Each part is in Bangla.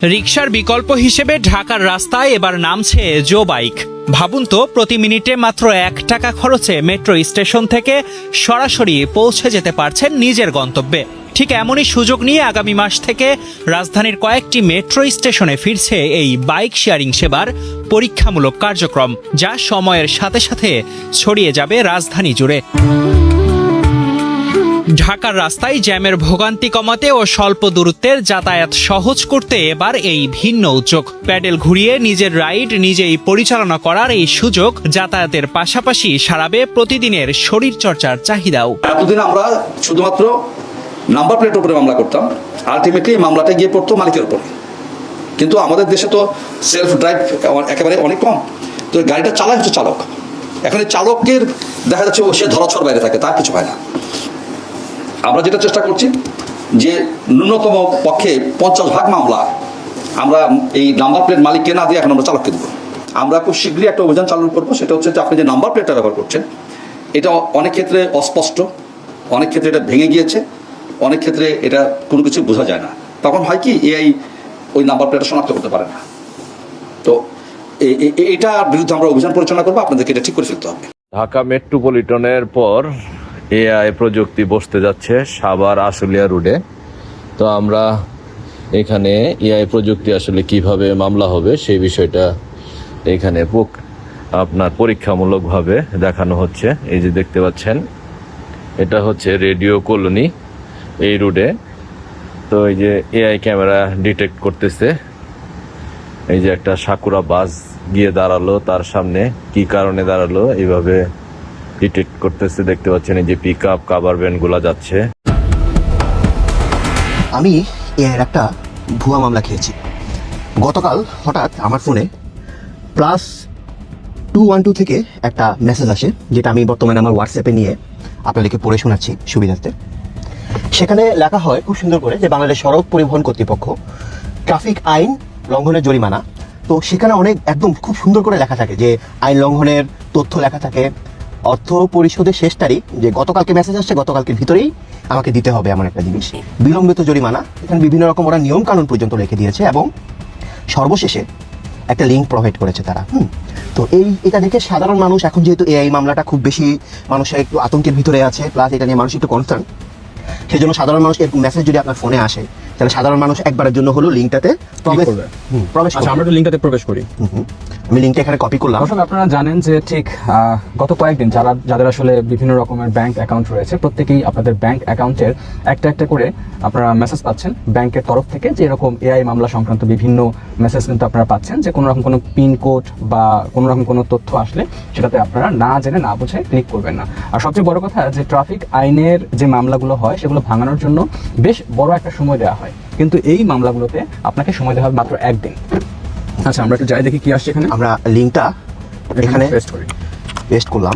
রিকশার বিকল্প হিসেবে ঢাকার রাস্তায় এবার নামছে জো বাইক। ভাবুন তো, প্রতি মিনিটে মাত্র 1 টাকা খরচে মেট্রো স্টেশন থেকে সরাসরি পৌঁছে যেতে পারছেন নিজের গন্তব্যে। ঠিক এমনই সুযোগ নিয়ে আগামী মাস থেকে রাজধানীর কয়েকটি মেট্রো স্টেশনে ফিরছে এই বাইক শেয়ারিং সেবার পরীক্ষামূলক কার্যক্রম, যা সময়ের সাথে সাথে ছড়িয়ে যাবে রাজধানী জুড়ে। ঢাকার রাস্তায় জ্যামের ভোগান্তি কমাতে ও স্বল্প দূরত্বের যাতায়াত সহজ করতে এবার এই ভিন্ন উদ্যোগ। প্যাডেল ঘুরিয়ে নিজের রাইড নিজেই পরিচালনা করার এই সুযোগ যাতায়াতের পাশাপাশি সারাবে প্রতিদিনের শরীরচর্চার চাহিদাও। এতদিন আমরা শুধুমাত্র নাম্বার প্লেটের উপরে মামলা করতাম, আলটিমেটলি মামলাটা গিয়ে পড়তো মালিকের উপরে। কিন্তু আমাদের দেশে তো সেলফ ড্রাইভ একেবারে অনেক কম, তো গাড়িটা চালায় হচ্ছে চালক। এখন এই চালকের দেখা যাচ্ছে সে ধরাছোঁয়ার বাইরে থাকে, তার কিছু হয় না। আমরা যেটা চেষ্টা করছি যে ন্যূনতম পক্ষে 50% মামলা আমরা এই নাম্বার প্লেট মালিককে না দিয়ে এখন আমরা চালককে দেবো। আমরা খুব শীঘ্রই একটা অভিযান চালু করবো, সেটা হচ্ছে যে আপনি যে নাম্বার প্লেটটা ব্যবহার করছেন এটা অনেক ক্ষেত্রে অস্পষ্ট, অনেক ক্ষেত্রে এটা ভেঙে গিয়েছে, অনেক ক্ষেত্রে এটা কোনো কিছু বোঝা যায় না। তখন হয় কি এআই ওই নাম্বার প্লেটটা শনাক্ত করতে পারে না। তো এটার বিরুদ্ধে আমরা অভিযান পরিচালনা করবো, আপনাদেরকে এটা ঠিক করে ফেলতে হবে। ঢাকা মেট্রোপলিটনের পর এআই প্রযুক্তি বসতে যাচ্ছে সাভার আশুলিয়া রোডে। তো আমরা এখানে এআই প্রযুক্তি আসলে কিভাবে মামলা হবে সেই বিষয়টা এখানে আপনার পরীক্ষামূলকভাবে দেখানো হচ্ছে। এই যে দেখতে পাচ্ছেন, এটা হচ্ছে রেডিও কলোনি এই রোডে। তো এই যে এআই ক্যামেরা ডিটেক্ট করতেছে, এই যে একটা সাকুরা বাস গিয়ে দাঁড়ালো, তার সামনে কি কারণে দাঁড়ালো এইভাবে ডিটেক্ট করতেছে। দেখতে পাচ্ছেন এই যে পিক আপ কাভার ভ্যান গুলা যাচ্ছে। আমি এর একটা ভুয়া মামলা খেয়েছি। গতকাল হঠাৎ আমার ফোনে +212 থেকে একটা মেসেজ আসে, যেটা আমি বর্তমানে আমার হোয়াটসঅ্যাপে নিয়ে আপনাদেরকে পড়ে শোনাচ্ছি সুবিধার্থে। সেখানে লেখা হয় খুব সুন্দর করে যে বাংলাদেশ সড়ক পরিবহন কর্তৃপক্ষ ট্রাফিক আইন লঙ্ঘনের জরিমানা। তো সেখানে অনেক একদম খুব সুন্দর করে লেখা থাকে যে আইন লঙ্ঘনের তথ্য লেখা থাকে, অর্থ পরিশোধের শেষ তারিখ, যে গতকালকে মেসেজ আসছে গতকালকের ভিতরেই আমাকে দিতে হবে এমন একটা জিনিস, বিলম্বিত জরিমানা, এখানে বিভিন্ন রকম ওরা নিয়ম কানুন পর্যন্ত রেখে দিয়েছে এবং সর্বশেষে একটা লিঙ্ক প্রোভাইড করেছে তারা। তো এটা দেখে সাধারণ মানুষ, এখন যেহেতু এআই মামলাটা খুব বেশি মানুষের একটু আতঙ্কের ভিতরে আছে, প্লাস এটা নিয়ে মানুষ একটু কনসার্ন, সেই জন্য সাধারণ মানুষ এরকম মেসেজ যদি আপনার ফোনে আসে তাহলে সাধারণ মানুষ একবারের জন্য হলো লিঙ্কটাতে প্রবেশ করবে। আচ্ছা, আমরা একটু লিঙ্কটাতে প্রবেশ করি। আমি লিঙ্কটা এখানে কপি করলাম। দর্শক, আপনারা জানেন যে ঠিক গত কয়েকদিন যাদের আসলে বিভিন্ন রকমের ব্যাংক অ্যাকাউন্ট রয়েছে, প্রত্যেকেই আপনাদের ব্যাংক অ্যাকাউন্টের একটা একটা করে আপনারা মেসেজ পাচ্ছেন ব্যাংকের তরফ থেকে, যে এরকম এআই মামলা সংক্রান্ত বিভিন্ন মেসেজ কিন্তু আপনারা পাচ্ছেন, যে কোনো রকম কোনো পিন কোড বা কোনো রকম কোনো তথ্য আসলে সেটাতে আপনারা না জেনে না বুঝে ক্লিক করবেন না। আর সবচেয়ে বড় কথা, যে ট্রাফিক আইনের যে মামলাগুলো হয় সেগুলো ভাঙানোর জন্য বেশ বড় একটা সময় দেওয়া হয়, কিন্তু এই মামলাগুলোতে আপনাকে সময় দেওয়া হবে মাত্র 1 দিন। আচ্ছা, আমরা একটু যাই দেখি কি আসছে এখানে। আমরা লিঙ্কটা এখানে পেস্ট করলাম।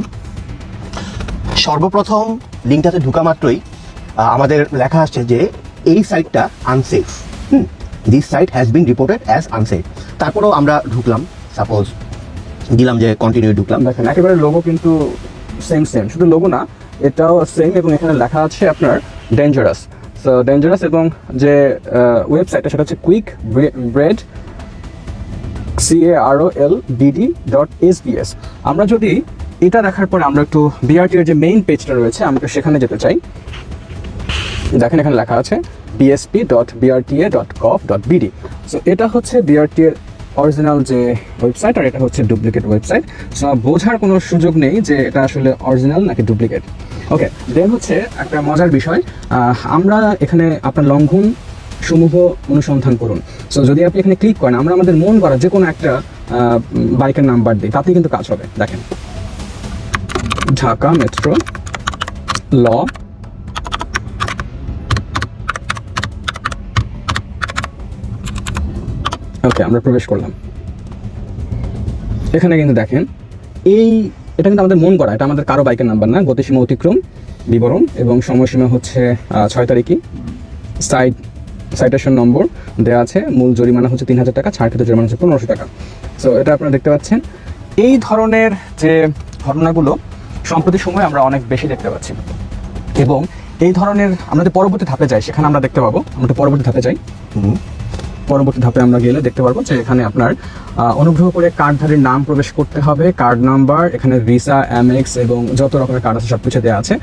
সর্বপ্রথম লিঙ্কটাতে ঢোকা মাত্রই আমাদের লেখা আসছে যে এই সাইটটা unsafe, this site has been reported as unsafe. তারপরেও আমরা ঢুকলাম, সাপোজ দিলাম যে কন্টিনিউ, ঢুকলাম। দেখেন একেবারে লোগো কিন্তু সেম, শুধু লোগো না, এটাও সেম, এবং এখানে লেখা আছে আপনার ডেঞ্জারাস। সো ডেঞ্জারাস, এবং যে ওয়েবসাইটটা সেটা হচ্ছে QuickBread CAROLBD.SBS। আমরা যদি এটা দেখার পরে আমরা একটু BRT এর যে মেইন পেজটা রয়েছে আমরা সেখানে যেতে চাই। দেখেন এখানে লেখা আছে bsp.brta.gov.bd। সো এটা হচ্ছে BRT এর অরিজিনাল যে ওয়েবসাইট, আর এটা হচ্ছে ডুপ্লিকেট ওয়েবসাইট। সো বোঝার কোনো সুযোগ নেই যে এটা আসলে অরিজিনাল নাকি ডুপ্লিকেট। ওকে, দেন হচ্ছে একটা মজার বিষয়, আমরা এখানে আপনার লঙ্ঘন সমূহ অনুসন্ধান করুন। সো যদি আপনি এখানে ক্লিক করেন, আমরা আমাদের মন করা যে কোনো একটা বাইকের নাম্বার দিই, তাতেই কিন্তু কাজ হবে। দেখেন, ঢাকা মেট্রো ল ওকে, আমরা প্রবেশ করলাম। এখানে কিন্তু দেখেন এটা কিন্তু আমাদের মন করা, এটা আমাদের কারো বাইকের নাম্বার না। গতিসীমা অতিক্রম বিবরণ এবং সময়সীমা হচ্ছে 6 তারিখই। সাইটেশন নম্বর দেওয়া আছে, মূল জরিমানা হচ্ছে 3000 টাকা, ছাড়কৃত জরিমানা হচ্ছে 1500 টাকা। সো এটা আপনারা দেখতে পাচ্ছেন। এই ধরনের যে ঘটনাগুলো সম্প্রতি সময় আমরা অনেক বেশি দেখতে পাচ্ছি, এবং এই ধরনের আমরা যে পরবর্তী ধাপে যাই সেখানে আমরা দেখতে পাবো। আমরা পরবর্তী ধাপে যাই। পরবর্তী ধাপে আমরা গেলে দেখতে পারবো যে এখানে আপনার অনুগ্রহ করে কার্ডধারীর নাম প্রবেশ করতে হবে, কার্ড নাম্বার, এখানে ভিসা, এমএক্স এবং যত রকমের কার্ড আছে সবকিছু দেওয়া আছে।